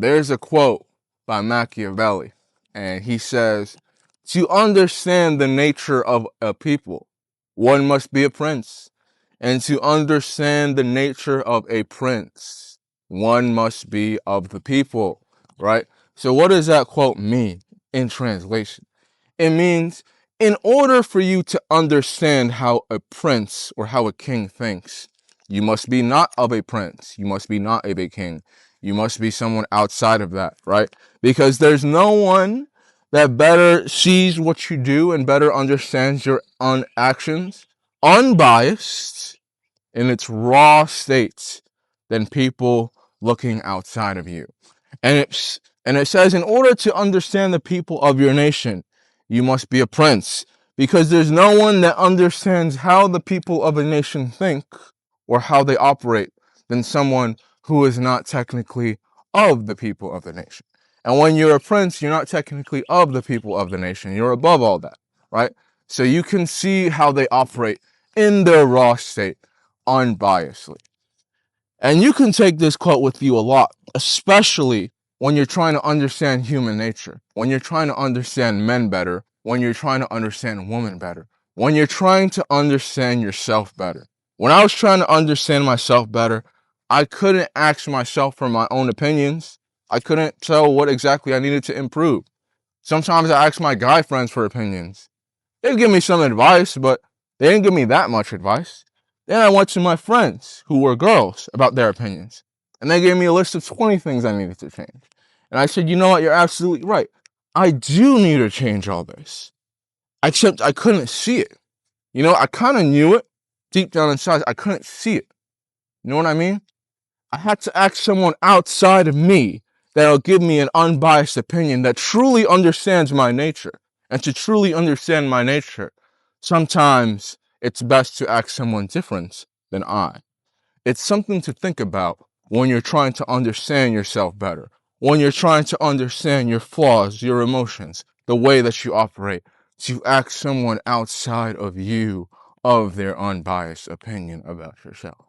There's a quote by Machiavelli, and he says, to understand the nature of a people, one must be a prince. And to understand the nature of a prince, one must be of the people, right? So what does that quote mean in translation? It means in order for you to understand how a prince or how a king thinks, you must be not of a prince. You must be not of a king. You must be someone outside of that, right? Because there's no one that better sees what you do and better understands your own actions, unbiased in its raw state, than people looking outside of you. And it says, in order to understand the people of your nation, you must be a prince, because there's no one that understands how the people of a nation think or how they operate than someone who is not technically of the people of the nation. And when you're a prince, you're not technically of the people of the nation. You're above all that, right? So you can see how they operate in their raw state, unbiasedly. And you can take this quote with you a lot, especially when you're trying to understand human nature, when you're trying to understand men better, when you're trying to understand women better, when you're trying to understand yourself better. When I was trying to understand myself better, I couldn't ask myself for my own opinions. I couldn't tell what exactly I needed to improve. Sometimes I asked my guy friends for opinions. They'd give me some advice, but they didn't give me that much advice. Then I went to my friends who were girls about their opinions, and they gave me a list of 20 things I needed to change. And I said, you know what, you're absolutely right. I do need to change all this. Except I couldn't see it. You know, I kind of knew it deep down inside. I couldn't see it. You know what I mean? I had to ask someone outside of me that'll give me an unbiased opinion that truly understands my nature. And to truly understand my nature, sometimes it's best to ask someone different than I. It's something to think about when you're trying to understand yourself better, when you're trying to understand your flaws, your emotions, the way that you operate, to ask someone outside of you of their unbiased opinion about yourself.